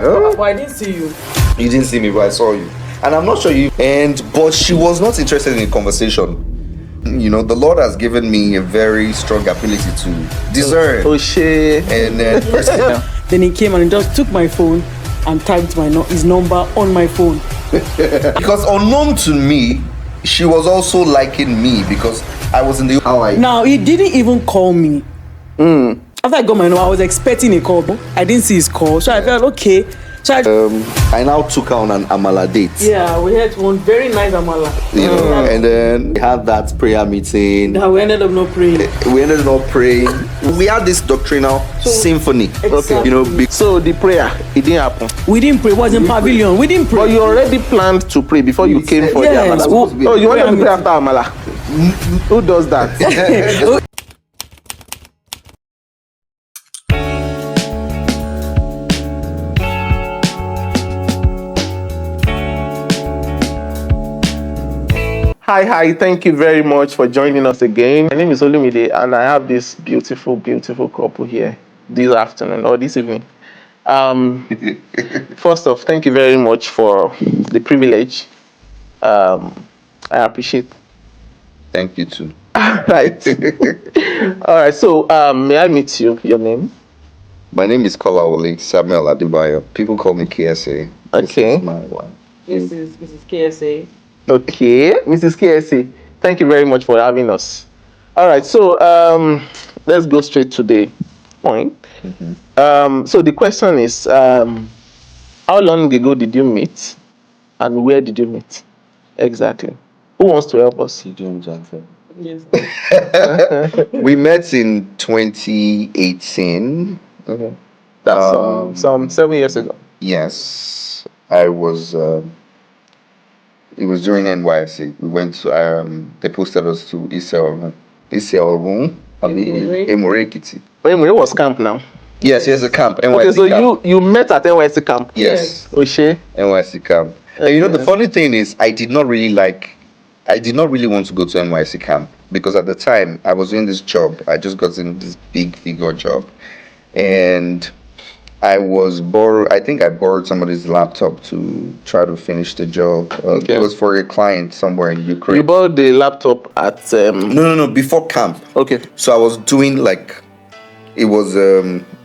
But I didn't see you. You didn't see me, but I saw you. And I'm not sure you. But she was not interested in conversation. You know, the Lord has given me a very strong ability to discern. Oh shit. And Then he came and he just took my phone and typed his number on my phone. because unknown to me, she was also liking me because I was in the Now he didn't even call me. After I got my number, I was expecting a call, but I didn't see his call, so I felt okay. So I now took her on an amala date. yeah, we had one very nice amala. You know, and then we had that prayer meeting. That we ended up not praying. We ended up praying. We had this doctrinal symphony. Exactly. You know, So the prayer, it didn't happen. We didn't pray. It was in pavilion. We didn't pray. But you already planned to pray before you came for Yes. the Amala. Oh, you wanted to pray after Amala? Who does that? Hi, thank you very much for joining us again. My name is Olumide and I have this beautiful couple here this afternoon or this evening. First off, thank you very much for the privilege. I appreciate. thank you too. Right. All right, so may I meet you? Your name? My name is Kolawole Samuel Adebayo. People call me KSA. Okay. This is my wife. This is Mrs. KSA. Okay, Mrs. KSA, thank you very much for having us. All right, so let's go straight to the point. So the question is, how long ago did you meet, and where did you meet? Exactly. Who wants to help us? Yes. We met in 2018. Okay. That's some 7 years ago. Yes, I was. It was during NYSC. We went to. They posted us to Ekiti. Wait, what's camp now? Yes, here's a camp. NYSC Okay, so camp. you met at NYSC camp. Yes. Oshé. NYSC camp. And you know, the funny thing is, I did not really want to go to NYSC camp because at the time I was doing this job. I just got in this big figure job, and I think I borrowed somebody's laptop to try to finish the job. Okay. It was for a client somewhere in Ukraine. You bought the laptop at No, before camp. Okay. So I was doing it was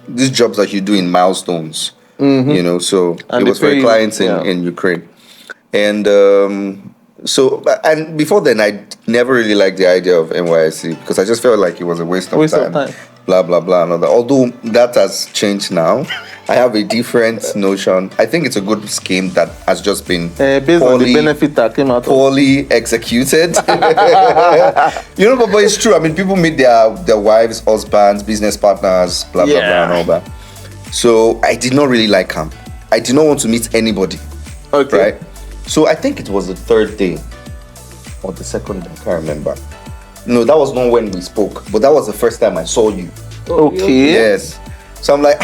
these jobs that you do in milestones. You know, so And it was for a client in Ukraine. And and before then I never really liked the idea of NYSC because I just felt like it was a waste of time. Blah blah blah and all that. Although that has changed now. I have a different notion. I think it's a good scheme that has just been based on the benefit that came out poorly executed. You know, but it's true. I mean, people meet their wives, husbands, business partners, blah blah blah and all that. So I did not really like camp. I did not want to meet anybody. Okay. Right? So I think it was the third day or the second day, I can't remember. No, that was not when we spoke, but that was the first time I saw you. Okay. Yes. So I'm like,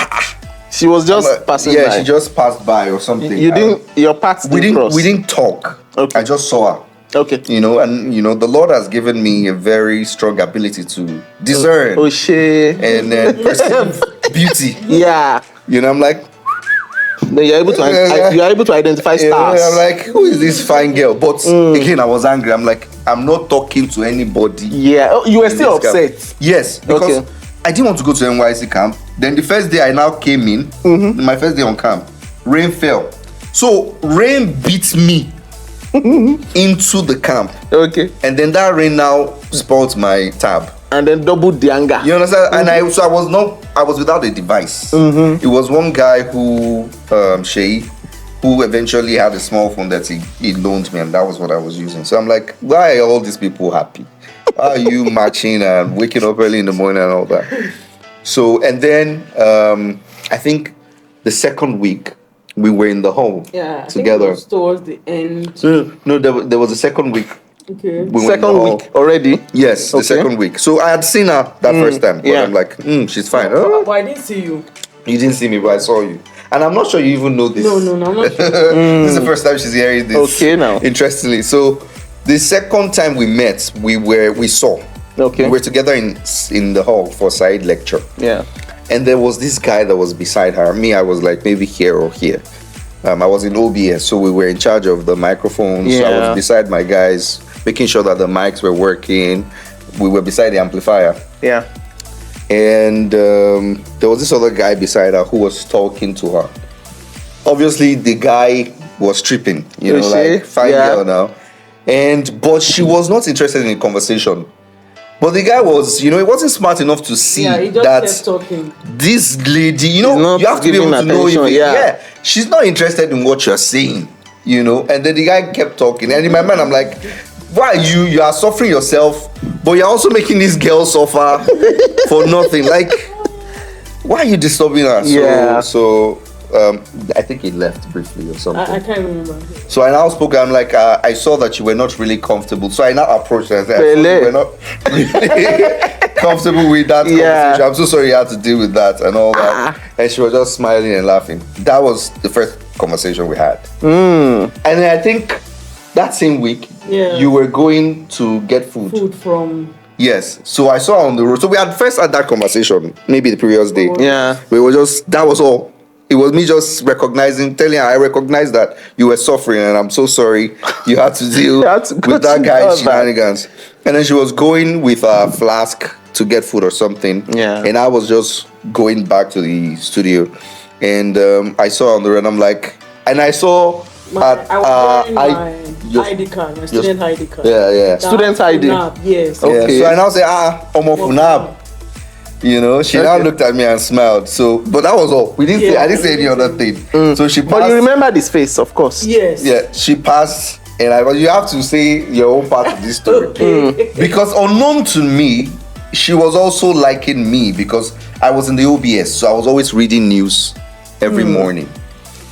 She was just passing by. Yeah, she just passed by or something. Your paths didn't cross. We didn't talk. Okay. I just saw her. Okay. You know, and you know, the Lord has given me a very strong ability to discern Oh shit. and perceive beauty. Yeah. You know, I'm like, Then you're able to identify stars. I'm like, who is this fine girl? But again, I was angry. I'm like, I'm not talking to anybody. Yeah. Oh, you were still upset. Camp. Yes, because I didn't want to go to NYSC camp. Then the first day I now came in, my first day on camp, rain fell. So rain beat me into the camp. Okay. And then that rain now spoiled my tab. And then doubled the anger. You understand? And I was without a device. It was one guy who Shay, who eventually had a small phone that he loaned me, and that was what I was using. So I'm like, why are all these people happy? Why are you marching and waking up early in the morning and all that? So, and then I think the second week we were in the hall together. I think it was towards the end. No, there was a second week. Okay. We Second week already? Yes, the second week. So I had seen her that first time, but I'm like, she's fine. But I didn't see you. You didn't see me, but I saw you. And I'm not sure you even know this. No, I'm not sure. This is the first time she's hearing this. Okay, now. Interestingly. So the second time we met, we saw. Okay. We were together in the hall for a side lecture. Yeah. And there was this guy that was beside her. Me, I was like maybe here or here. I was in OBS, so we were in charge of the microphones. Yeah. So I was beside my guys, making sure that the mics were working. We were beside the amplifier. Yeah. And there was this other guy beside her who was talking to her. Obviously, the guy was tripping, like fine girl now. But she was not interested in the conversation. But the guy was, he wasn't smart enough to see he just that kept talking. this lady, you not have to be able to know attention, if she's not interested in what you're saying, And then the guy kept talking. And in my mind, I'm like, why are you are suffering yourself, but you're also making this girl suffer for nothing? Like, why are you disturbing her? Yeah. So I think he left briefly or something. I can't remember. So I now spoke. I'm like, I saw that you were not really comfortable. So I now approached her and said, I thought you were not really comfortable with that conversation. I'm so sorry you had to deal with that and all that. And she was just smiling and laughing. That was the first conversation we had. And then I think that same week, you were going to get food. Food from... Yes. So I saw her on the road. So we had first had that conversation, maybe the previous day. Yeah. We were just, that was all. It was me just telling her, I recognize that you were suffering and I'm so sorry you had to deal with that guy's shenanigans. And then she was going with a flask to get food or something. Yeah. And I was just going back to the studio. And I saw her on the road, I'm like, and I saw... I was wearing my ID card, my student ID card. Yeah. Student ID. Yes. Okay. So I now say, Omo Funab. She now looked at me and smiled. So, but that was all. I didn't say any other thing. So she passed. But you remember this face, of course. Yes. Yeah, she passed, and you have to say your own part of this story. Because unknown to me, she was also liking me because I was in the OBS, so I was always reading news every morning.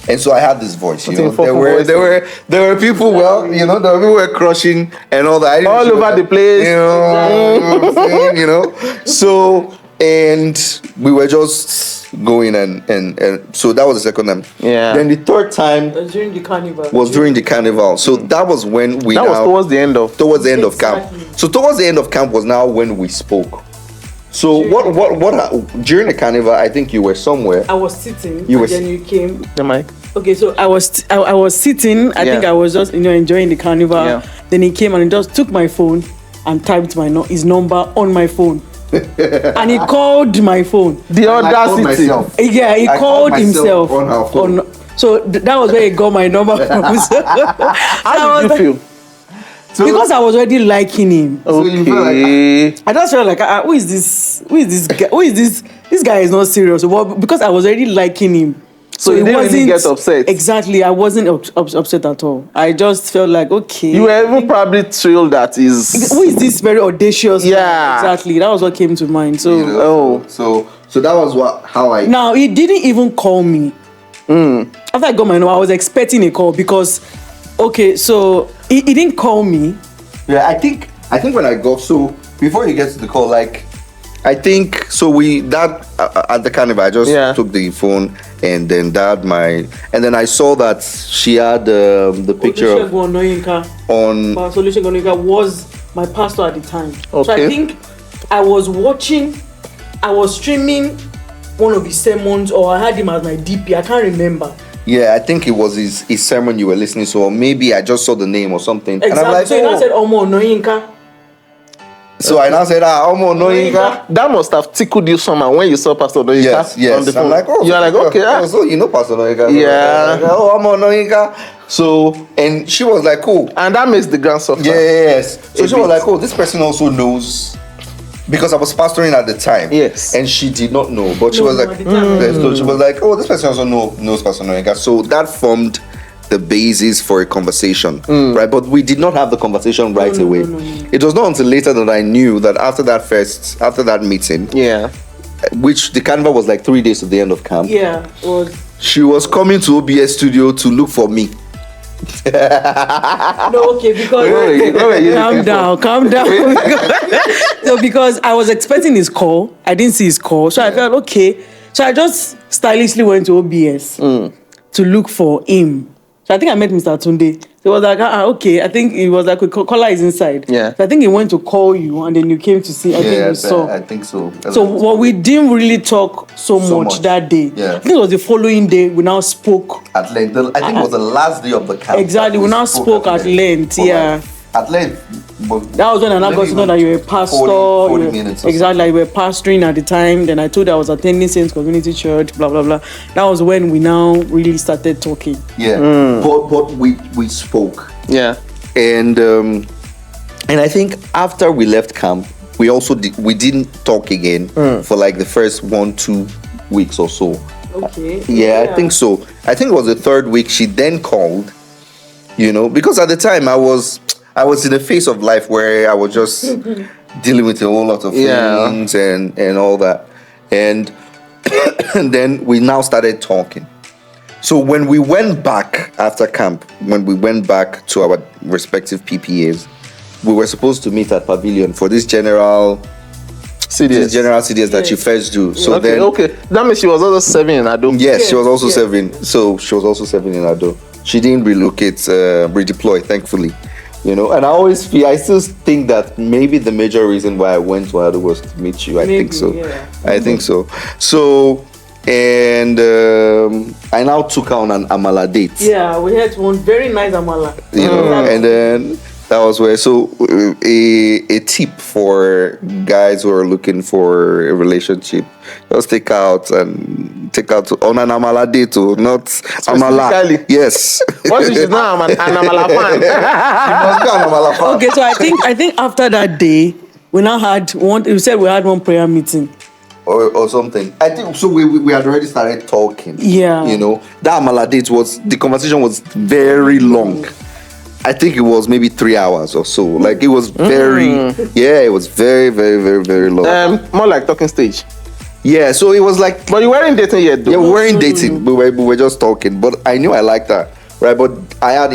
And so I had this voice, There were people, there were people who were crushing and all that. All over the place. So, and we were just going and so that was the second time. Yeah. Then the third time It was during the carnival. was during the carnival. So that was when we That was towards the end of camp. So towards the end of camp was now when we spoke. So what during the carnival, I think you were somewhere. I was sitting then you came. the mic. Okay, so I was sitting. I think I was just enjoying the carnival. Yeah. Then he came and he just took my phone and typed his number on my phone. And he called my phone. The audacity. Yeah, he called himself on her phone. So that was where he got my number from. How did you feel? Because I was already liking him. Okay. I just felt like, who is this? Who is this guy? Who is this? This guy is not serious. Well, because I was already liking him. So you didn't really get upset? Exactly. I wasn't upset at all. I just felt like, okay. You were even probably thrilled that is... Who is this very audacious Yeah. guy? Exactly. That was what came to mind. So, So that was how I... Now, he didn't even call me. After I got my number, I was expecting a call because, okay, so he didn't call me. Yeah, I think when I got, so before you get to the call, like, I think so at the carnival I just took the phone and then and then I saw that she had the picture Olusegun Onoyinka on Pastor Olusegun Onoyinka was my pastor at the time. Okay. So I think I was streaming one of his sermons, or I had him as my DP. I can't remember. Yeah, I think it was his sermon you were listening to, or maybe I just saw the name or something. Exactly. And I'm like, so he now said Omo Onoyinka. So I now said, Omo Onoyinka. That must have tickled you somehow when you saw Pastor Onoyinka on the phone. I'm like, you're like, okay. So you know Pastor Onoyinka. Yeah. Like, Omo Onoyinka. So, and she was like, cool. And that makes the grand suffer. Yes. So she was like, oh, this person also knows. Because I was pastoring at the time. Yes. And she did not know. But she was like, so she was like, oh, this person also knows Pastor Onoyinka. So that formed the basis for a conversation, right? But we did not have the conversation right away. No. It was not until later that I knew that after that meeting, which the carnival was like 3 days to the end of camp. Yeah, she was coming to OBS studio to look for me. No, okay, because calm down. So because I was expecting his call, I didn't see his call, so I felt okay. So I just stylishly went to OBS to look for him. So I think I met Mr. Tunde. So it was like, okay. I think it was like, caller is inside. Yeah. So I think he went to call you, and then you came to see. I think we saw. I think so. So what we didn't really talk so much that day. Yeah. I think it was the following day we now spoke. At length. I think it was the last day of the camp. Exactly. We now spoke at length. Yeah. At length. That was when I got to know that you were a pastor. 40 minutes. Exactly. You were pastoring at the time. Then I told you I was attending Saints Community Church. Blah blah blah. That was when we now really started talking. Yeah. But we spoke. Yeah. And I think after we left camp, we also we didn't talk again for like the first 1-2 weeks or so. Okay. Yeah, I think so. I think it was the third week she then called, because at the time I was in a phase of life where I was just dealing with a whole lot of things and all that. And and then we now started talking. So when we went back after camp, when we went back to our respective PPAs, we were supposed to meet at Pavilion for this general CDS that you first do. So okay. That means she was also serving in Ado. Yes, she was also serving. So she was also serving in Ado. She didn't redeploy, thankfully. And I still think that maybe the major reason why I went to Ado was to meet you. I think so. So, and I now took her on an Amala date. Yeah, we had one very nice Amala. And then that was where. So, a tip for guys who are looking for a relationship: just take out on an Amala date, not Amala. Yes. What if she's not an Amala fan? You must be an Amala fan. Okay, so I think after that day, we now had one. You said we had one prayer meeting. Or something. I think so. We had already started talking. Yeah. That Amala date the conversation was very long. I think it was maybe 3 hours or so. Like it was it was very, very, very, very long. More like talking stage. Yeah, so it was like. But you weren't dating yet, though. Yeah, we weren't dating. We were just talking. But I knew I liked her, right? But I had,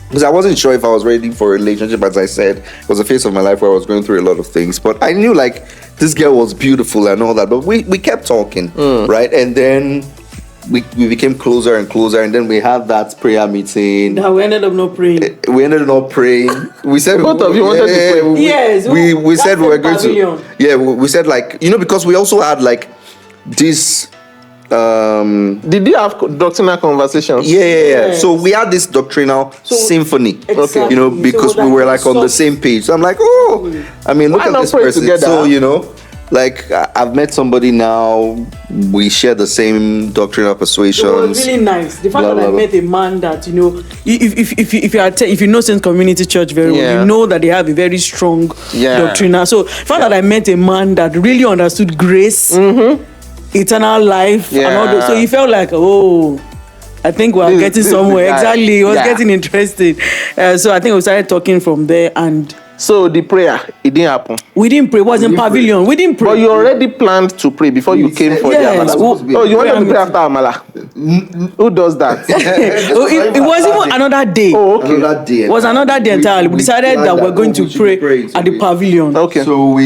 because I wasn't sure if I was ready for a relationship. As I said, it was a phase of my life where I was going through a lot of things. But I knew like this girl was beautiful and all that. But we kept talking, right? And then we became closer and closer. And then we had that prayer meeting. Now we ended up not praying. We ended up not praying. We said both of you wanted to pray. Yes. We said we were going Pavilion. to. Yeah, we said like because we also had like this. Did you have doctrinal conversations? Yeah. Yes. So we had this doctrinal symphony. Exactly. Because we were like on the same page. So I'm like, look Why at not this pray person. together? So like I've met somebody now. We share the same doctrinal persuasions. It was really nice. The fact that I met a man that if you know Saints Community Church very well, you know that they have a very strong doctrine. So the fact that I met a man that really understood grace, eternal life, and all those, so he felt like, I think we are getting somewhere. Exactly, it was getting interesting. So I think we started talking from there, and so the prayer, it didn't happen. We didn't pray. It was in Pavilion. We didn't pray. But you already planned to pray before you came for the Amala. You wanted to pray after Amala. Who does that? It was even another day. Oh, okay. Another day. It was another day entirely. We decided that we're going to pray at the Pavilion. Okay. So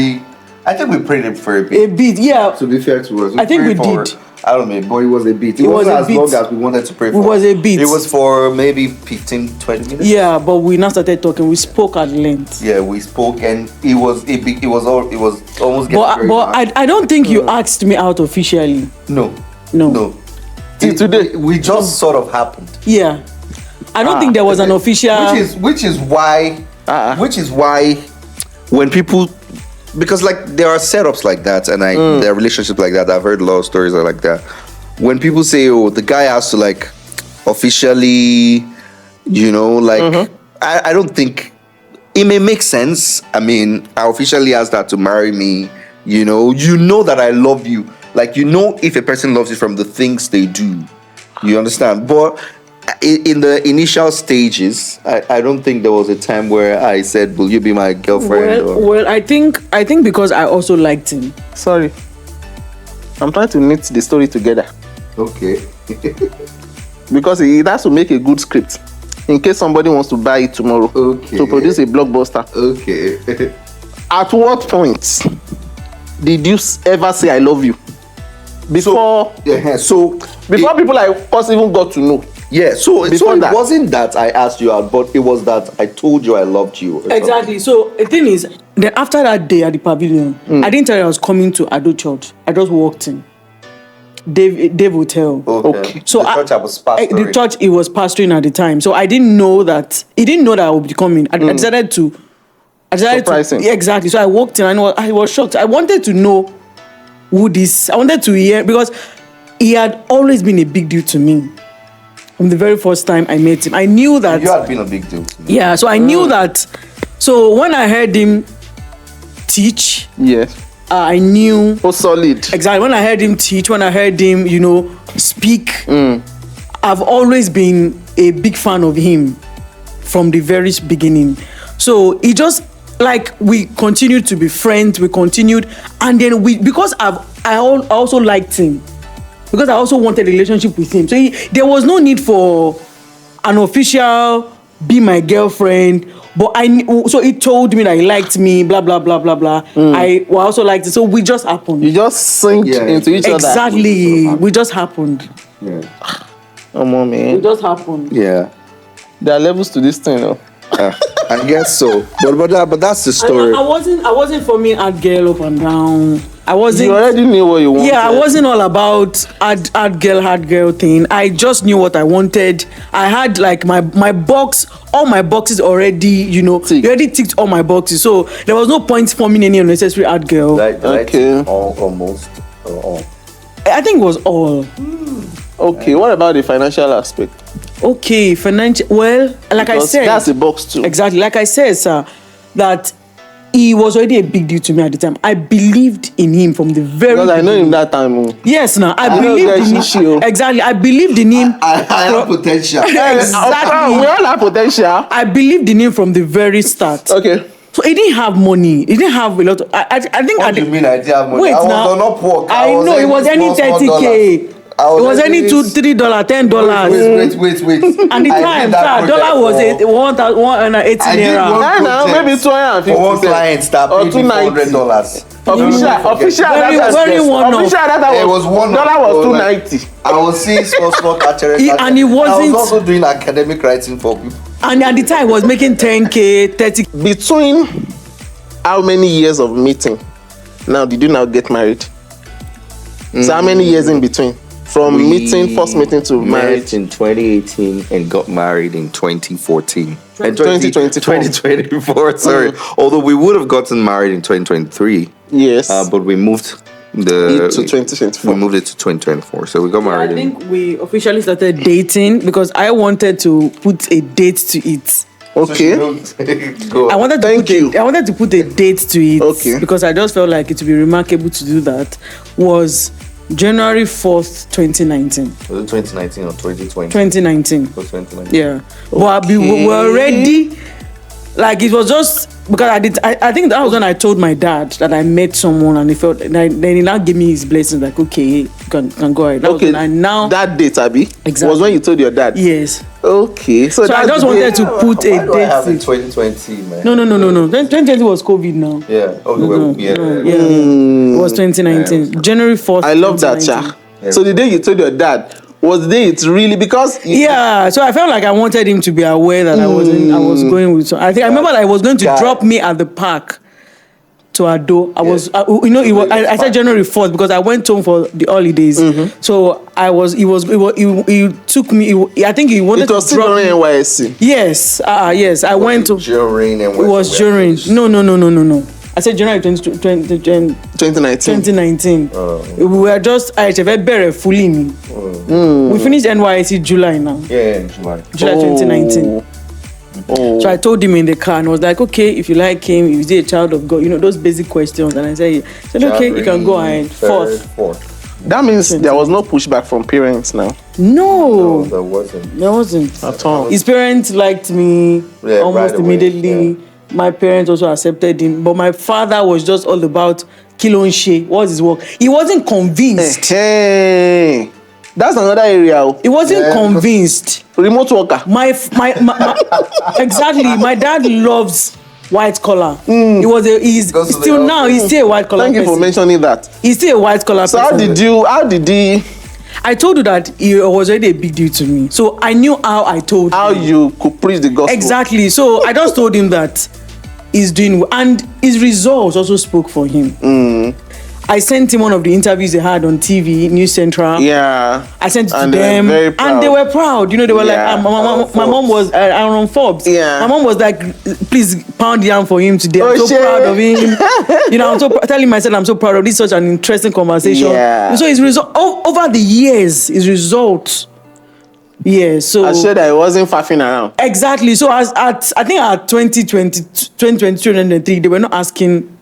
I think we prayed it for a bit. A bit, yeah. To be fair to us, I think we did. I don't know, but it was a bit. It was wasn't a as bit. long as we wanted to pray for. It was a bit. It was for maybe 15-20 minutes. Yeah, but we now started talking. We spoke at length. Yeah, we spoke, and it was almost getting very But bad. I don't think you asked me out officially. No. Today we just sort of happened. Yeah, I don't think there was an official. Which is why when people. Because like there are setups like that, and there are relationships like that. I've heard a lot of stories like that. When people say, "Oh, the guy has to like officially," I don't think it may make sense. I mean, I officially asked her to marry me. You know that I love you. Like if a person loves you from the things they do. You understand? But in the initial stages, I don't think there was a time where I said, "Will you be my girlfriend?" Well, I think because I also liked him. Sorry, I'm trying to knit the story together. Okay. Because it has to make a good script in case somebody wants to buy it tomorrow. Okay. To produce a blockbuster. Okay. At what point did you ever say "I love you"? Before before people like us even got to know. Yeah, so it that. wasn't that I asked you out, but it was that I told you I loved you. Exactly. So the thing is, then after that day at the pavilion, I didn't tell you I was coming to Ado Church. I just walked in. Dave Hotel. Okay. So the church I was pastoring. The church he was pastoring at the time. So I didn't know that. He didn't know that I would be coming. I decided to. Surprise him. Yeah, exactly. So I walked in and I was shocked. I wanted to know who this. I wanted to hear because he had always been a big deal to me. From the very first time I met him, I knew that you had been a big deal to me. Yeah, so I knew that. So when I heard him teach, yes, I knew. Oh, solid. Exactly. When I heard him teach, when I heard him, speak, I've always been a big fan of him from the very beginning. So it just we continued to be friends. We continued, and then because I also liked him. Because I also wanted a relationship with him. So there was no need for an official be my girlfriend. But so he told me that he liked me, blah, blah, blah, blah, blah. I also liked it. So we just happened. You just synced into each other. Exactly. We just happened. Yeah. Come on, man. We just happened. Yeah. There are levels to this thing, though. I guess so. But that's the story. I wasn't for me ad girl up and down. I wasn't. You already knew what you wanted. Yeah, I wasn't all about ad girl thing. I just knew what I wanted. I had my box, all my boxes already. You already ticked all my boxes, so there was no point forming any unnecessary ad girl. Okay. Almost all. I think it was all. Okay, what about the financial aspect? Okay, financial. Well, like because I said, that's a box too. Exactly, like I said, sir, that he was already a big deal to me at the time. I believed in him from the very because beginning. I know him that time. Yes, now I believed in him. Exactly, I believed in him. I have potential. Exactly, we all have potential. I believed in him from the very start. Okay. So he didn't have money. He didn't have a lot of. I think. What do you mean I didn't have money? Wait, I was now, on Upwork. I know it was any 30K. It was any $2, $3, $10. Wait. And the time, dollar was 180 naira. Now maybe 250 for one client that paid me $400. Official data was $290. I was seeing small and he wasn't. I was also doing academic writing for people. And at the time, he was making 10K, 30. Between how many years of meeting? Now, did you now get married? So how many years in between? From first meeting to marriage? In 2018 and got married in 2014. And 2024, sorry. Although we would have gotten married in 2023. Yes. But we moved to 2024. We moved it to 2024. So we got married. I think we officially started dating because I wanted to put a date to it. Okay. I wanted to put a date to it. Okay. Because I just felt like it would be remarkable to do that. Was January 4th, 2019. Was it 2019 or 2020? 2019. It was 2019. Yeah. Okay. But we were already, it was just, because I think that was when I told my dad that I met someone and he felt, then he now gave me his blessings, okay, you can go ahead. That date, Abby, exactly, was when you told your dad? Yes. Okay. So I just wanted to put a date. I have in 2020, man? No. 2020 was COVID now. Yeah. Okay. It was 2019. Yeah. January 4th. I love that, Cha. So the day you told your dad, was the day it's really because so I felt like I wanted him to be aware that I was going with. So I remember that I was going to drop me at the park to Ado. I said January 4th because I went home for the holidays. Mm-hmm. So he took me. I think he wanted to drop. It was still during NYSC. Yes. Yes. I went to during NYSC. It was during. No. I said January 2019. 2019. We were just fully. We finished NYSC July now. Yeah, July 2019. So I told him in the car and I was like, okay, if you like him, if he's a child of God, those basic questions. And I said, okay, you can go ahead. Fourth. That means there was no pushback from parents now. No, there wasn't. There wasn't at all. His parents liked me almost right immediately. Yeah. My parents also accepted him, but my father was just all about Kilonshe. What was his work? He wasn't convinced. Hey, that's another area. He wasn't convinced. Remote worker. My exactly. My dad loves white collar. He's still a white collar. Thank you for mentioning that. He's still a white collar. So how did he? I told you that it was already a big deal to me. So I knew how I told how him. you could preach the gospel. Exactly. So I just told him that he's doing well. And his results also spoke for him. I sent him one of the interviews they had on TV, News Central. Yeah. I sent it to And them, very proud. and they were proud. You know, they were Yeah. like, my mom was on Forbes. Yeah. My mom was like, please pound the yam for him today. I'm Oh, so shit. proud of him. You know, I'm so telling myself I'm so proud of this. Such an interesting conversation. Yeah. And so his result over the years, his results. Yeah. So I said I wasn't faffing around. exactly. So I think at 2020, 2022, 2023, they were not asking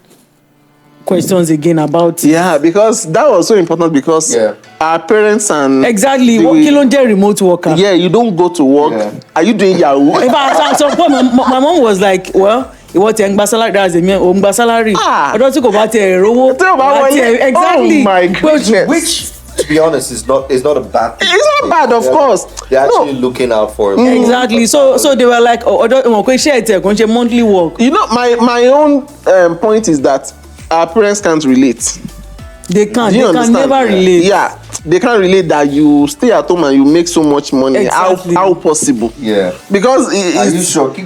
questions again about Yeah, because that was so important because our parents and exactly what kilo remote worker. Yeah, you don't go to work. Yeah. Are you doing Yahoo? In fact, at some point, my mom was like, well, what your salary? That's a salary. I don't think about it. Exactly. Oh my goodness. Which, to be honest, is not a bad thing. It's not bad, of course. They're actually looking out for it. Exactly. So they were like, monthly work. You know, my own point is that our parents can't relate. They can't. Do you They can understand? never relate. Yeah, they can't relate that you stay at home and you make so much money. Exactly. How possible? Yeah. Because Are you it's sure? what?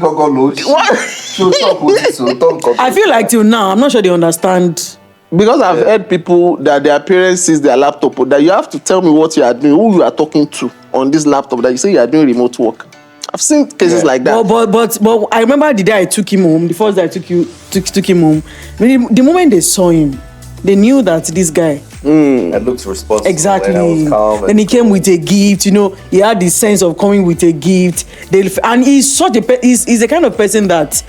I feel like till now, I'm not sure they understand. Because I've heard people that their parents sees their laptop, that you have to tell me what you are doing, who you are talking to on this laptop, that you say you are doing remote work. I've seen cases like that. But I remember the day I took him home, the first day I took him home. The moment they saw him, they knew that this guy. It looks responsible. Exactly. And I was calm Then he came with a gift. You know, he had the sense of coming with a gift. And he's such he's the kind of person that,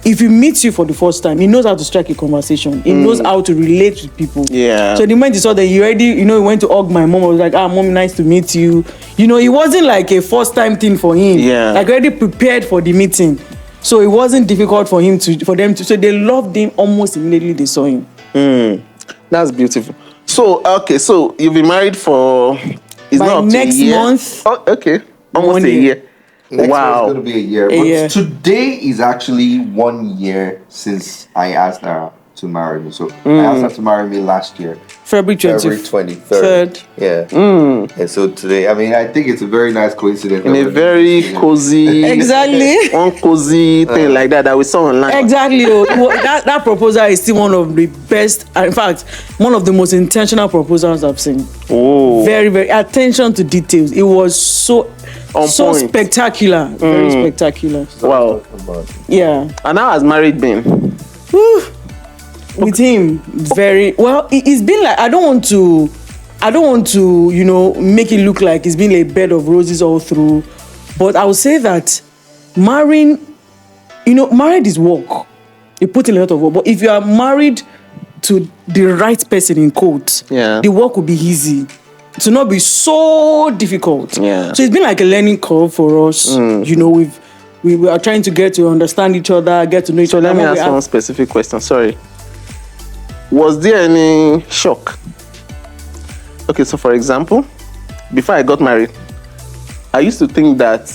if he meets you for the first time, he knows how to strike a conversation. He knows how to relate with people. Yeah. So the moment he saw that he already, he went to hug my mom. I was like, mom, nice to meet you. You know, it wasn't like a first time thing for him. Yeah. Like already prepared for the meeting. So it wasn't difficult for them to. So they loved him almost immediately they saw him. That's beautiful. So so you've been married for By next month. Oh, okay. Almost 1 a year. year. Next Wow. year is going to be a year. A But year. today is actually 1 year since I asked her to marry me. So I asked her to marry me last year. February 23rd. Third. Yeah. And so today, I mean, I think it's a very nice coincidence. In a very cozy, Exactly. one cozy thing like that we saw online. Exactly. That proposal is still one of the best, in fact, one of the most intentional proposals I've seen. Oh. Very, very attention to details. It was so On point. spectacular. Very spectacular. Wow. Yeah. And how has marriage been? Whew. With him, very well. It's been like I don't want to, make it look like it's been a bed of roses all through. But I would say that married is work. You put in a lot of work. But if you are married to the right person, in quotes, the work will be easy. It will not be so difficult. Yeah. So it's been like a learning curve for us. You know, we are trying to get to understand each other, get to know each other. Let me ask one specific question. Sorry. Was there any shock? Okay, so for example, before I got married, I used to think that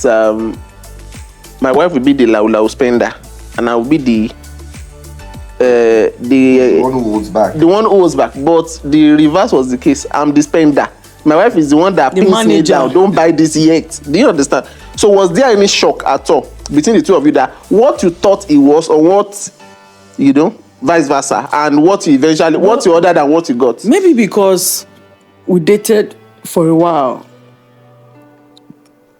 my wife would be the lau spender, and I would be the one who holds back. The one who holds back. But the reverse was the case. I'm the spender. My wife is the one that pins me down. Don't buy this yet. Do you understand? So was there any shock at all between the two of you that what you thought it was, or what, vice versa, and what you ordered and what you got? Maybe because we dated for a while.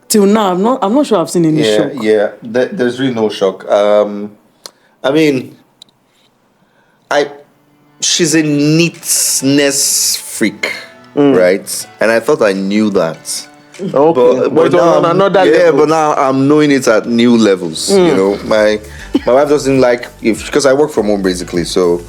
Till now, I'm not sure I've seen any shock. Yeah, there's really no shock. I mean, she's a neatness freak, right? And I thought I knew that. Okay, but now, on another level. But now I'm knowing it at new levels. You know, my wife doesn't like because I work from home basically, so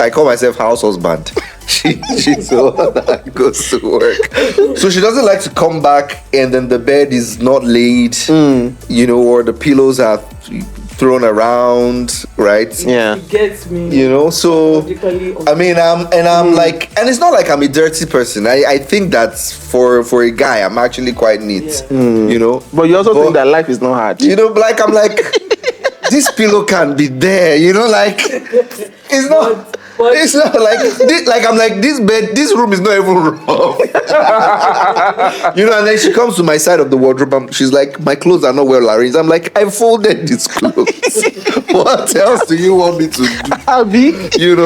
I call myself house husband. She's the one that goes to work, so she doesn't like to come back and then the bed is not laid, or the pillows are thrown around, right? Yeah, It gets me. So I mean, I'm like, and it's not like I'm a dirty person. I think that for a guy, I'm actually quite neat. But you also think that life is not hard. Like I'm like, this pillow can be there. Like it's not. It's not like I'm like, this room is not even wrong. And then she comes to my side of the wardrobe and she's like, my clothes are not well arranged. I'm like, I folded these clothes. What else do you want me to do? Abby?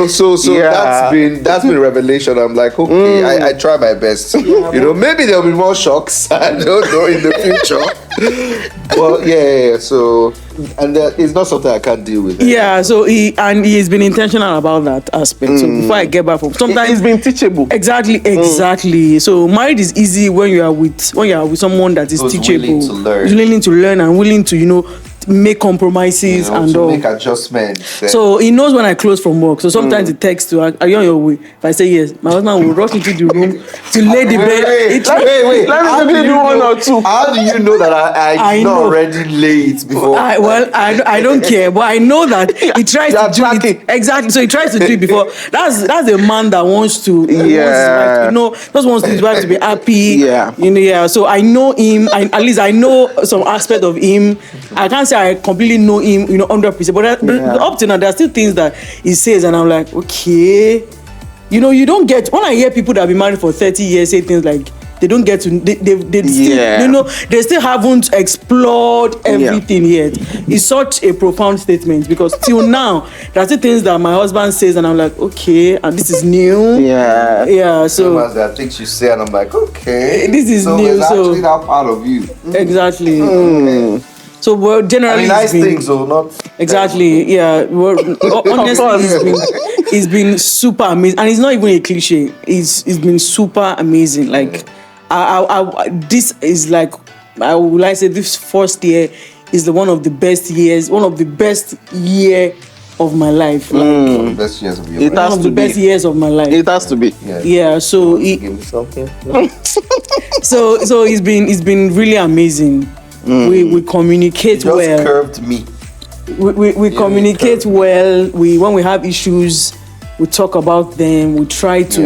So that's been revelation. I'm like, okay, I try my best. Maybe there'll be more shocks. I don't know in the future. Well, yeah. So, and it's not something I can't deal with. Yeah. So he's been intentional about that aspect. So before I get back from, sometimes he's been teachable. Exactly. So marriage is easy when you are with someone that is teachable, willing to learn and willing to make compromises and all. Make adjustments. So he knows when I close from work. So sometimes he texts to, are you on your way? If I say yes, my husband will rush into the room to lay the bed. Wait. Let me do one or two. How do you know that I did not already lay it before? I don't care, but I know that he tries to do it. Exactly. So he tries to do it before. That's a man that wants to, just wants his wife to be happy. Yeah. So I know him. At least I know some aspect of him. I can't say I completely know him, 100%. But up to now, there are still things that he says, and I'm like, okay. You don't get, when I hear people that have been married for 30 years say things like, they don't get to, they still haven't explored everything yet. It's such a profound statement, because till now, there are still things that my husband says, and I'm like, okay, and this is new. Yeah. So there are things you say, and I'm like, okay. This is new. It's actually that part of you. Exactly. So generally, nice things, though, not exactly. Yeah. Honestly, it's been super amazing, and it's not even a cliche. It's been super amazing. Like, this is like, I would like to say this first year is one of the best years of my life. One of the best years of your life. One of the best years of my life. It has to be. Yeah. So give me something. so it's been really amazing. We communicate well. Just curved me. We communicate well. When we have issues, we talk about them. We try to,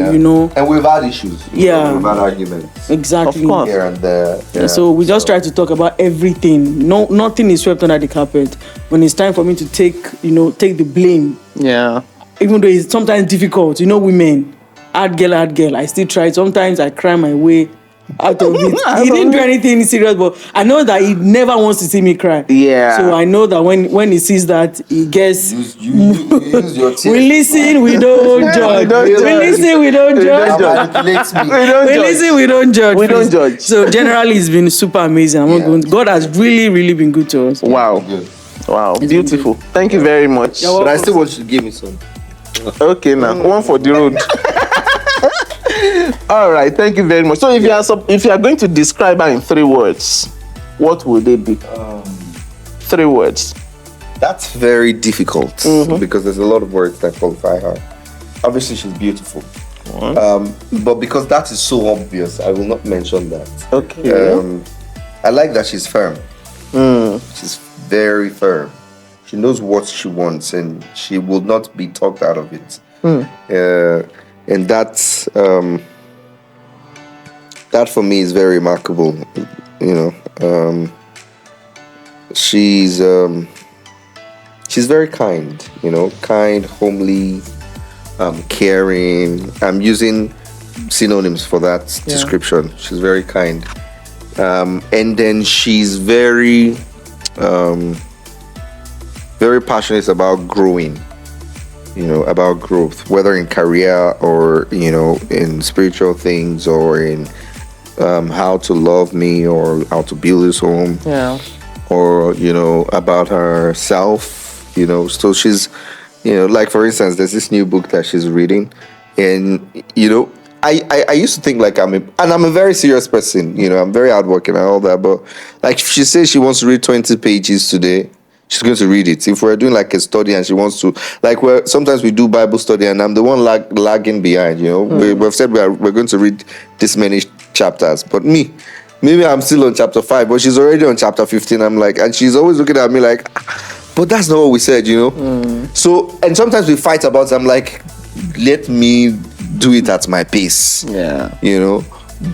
And we've had issues. Yeah. We've had arguments. Exactly. Of course. Here and there. Yeah. So we just try to talk about everything. Nothing is swept under the carpet. When it's time for me to take the blame. Yeah. Even though it's sometimes difficult, women, hard girl. I still try. Sometimes I cry my way out of it. He didn't do anything serious, but I know that he never wants to see me cry. Yeah. So I know that when he sees that, he gets. You use your tears. We listen, we don't judge. We listen, we don't judge. We listen, we don't judge. We don't judge. So generally, it's been super amazing. God has really, really been good to us. Wow. Good. Wow. Beautiful. Thank you very much. But I still want you to give me some. Okay, now one for the road. All right, thank you very much. So if you are going to describe her in 3 words, what would they be? 3 words. That's very difficult because there's a lot of words that qualify her. Obviously, she's beautiful. But because that is so obvious, I will not mention that. Okay. I like that she's firm. She's very firm. She knows what she wants, and she will not be talked out of it. And that's that for me is very remarkable. She's very kind. Kind, homely, caring. I'm using synonyms for that description. She's very kind, and then she's very very passionate about growing. About growth, whether in career or, in spiritual things or in how to love me or how to build his home. Yeah. Or, about herself, So she's, like, for instance, there's this new book that she's reading. And, I used to think like I'm a very serious person, I'm very hardworking and all that. But, like, if she says she wants to read 20 pages today, she's going to read it. If we're doing like a study and she wants to, like, sometimes we do Bible study and I'm the one lagging behind. We've said we're going to read this many chapters, but maybe I'm still on chapter 5, but she's already on chapter 15. I'm like, and she's always looking at me like, but that's not what we said, So, and sometimes we fight about it. I'm like, let me do it at my pace. Yeah.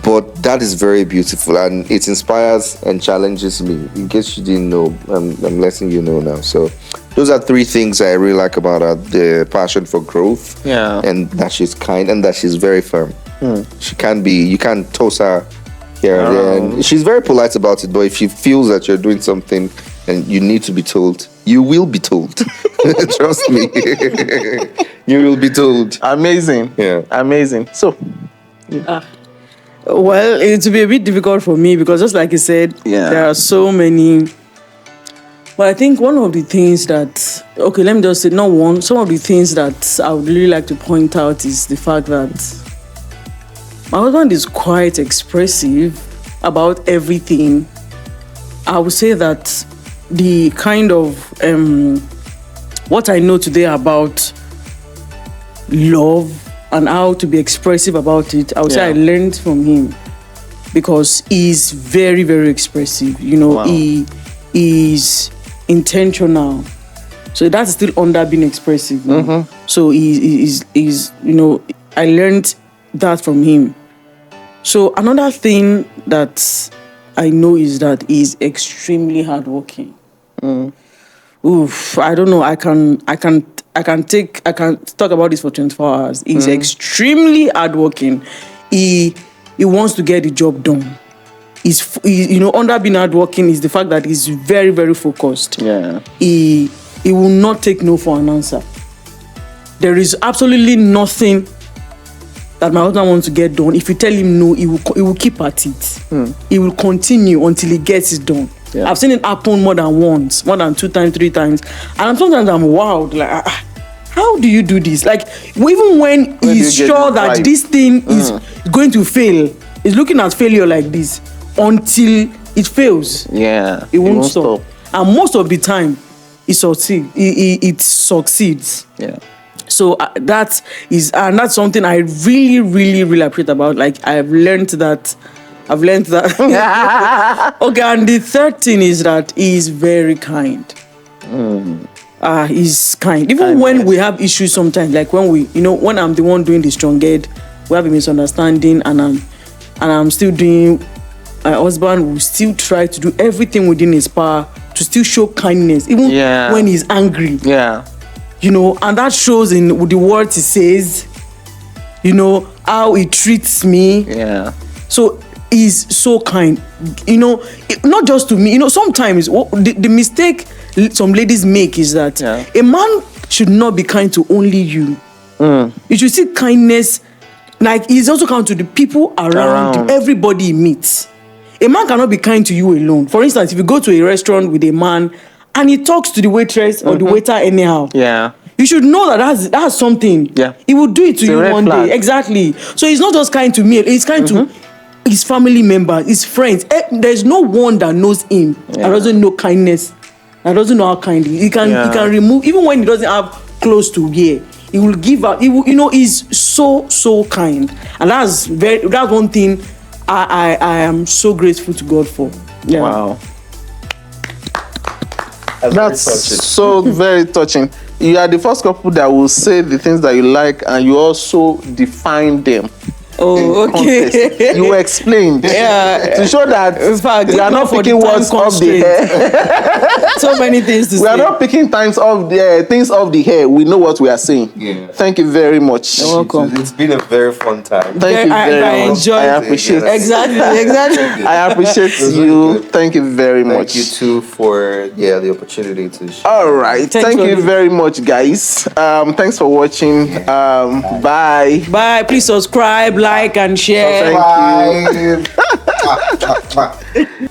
But that is very beautiful, and it inspires and challenges me. In case you didn't know, I'm letting you know now. So those are 3 things I really like about her: the passion for growth, and that she's kind, and that she's very firm. She can't be, you can't toss her here and there. And she's very polite about it, but if she feels that you're doing something and you need to be told, you will be told. Trust me. You will be told. Amazing. Yeah. Amazing. So well, it will be a bit difficult for me because just like you said, there are so many. But I think one of the things that, okay, let me just say, not one, some of the things that I would really like to point out is the fact that my husband is quite expressive about everything. I would say that the kind of, what I know today about love and how to be expressive about it, I would say I learned from him because he's very, very expressive. You know, he is intentional. So that's still under being expressive. So he's, you know, I learned that from him. So another thing that I know is that he's extremely hardworking. I don't know. I can talk about this for 24 hours. He's extremely hardworking. He wants to get the job done. He's you know, under being hardworking is the fact that he's very, very focused. Yeah. He will not take no for an answer. There is absolutely nothing that my husband wants to get done. If you tell him no, he will keep at it. He will continue until he gets it done. Yeah. I've seen it happen more than once, more than 2 times, 3 times. And sometimes I'm wowed. Like, how do you do this? Like, even when he's sure that this thing is going to fail, he's looking at failure like this until it fails. Yeah. It won't stop. And most of the time, it succeeds. Yeah. So that's something I really, really, really appreciate about. Like, I've learned that. Okay, and the third thing is that he's very kind. He's kind. Even when we have issues sometimes, like when I'm the one doing the strong head, we have a misunderstanding, and I'm still doing. My husband will still try to do everything within his power to still show kindness, even when he's angry. Yeah. You know, and that shows in the words he says, you know, how he treats me. Yeah. So he's so kind. You know, not just to me. You know, sometimes the mistake some ladies make is that a man should not be kind to only you. You should see kindness, like he's also kind to the people around him, everybody he meets. A man cannot be kind to you alone. For instance, if you go to a restaurant with a man and he talks to the waitress or the waiter anyhow, you should know that that's something. Yeah. He will do it to you one day. Exactly. So he's not just kind to me, he's kind to his family members, his friends. There's no one that knows him that doesn't know kindness, that doesn't know how kind he can remove, even when he doesn't have clothes to wear, he will give out. He will, you know, he's so kind. And that's one thing I am so grateful to God for. Yeah. Wow. That's so very touching. You are the first couple that will say the things that you like and you also define them. Oh, okay. You explained. To show that we are not picking words off the hair. So many things to say. We are not picking things off the hair. We know what we are saying. Yeah. Thank you very much. You're welcome. It's been a very fun time. Thank you very much. I appreciate it. Exactly. I appreciate you. Thank you very much. Thank you too for the opportunity to share. All right. Thank you very much, guys. Thanks for watching. Bye. Bye. Please subscribe, like, and share. Thank you.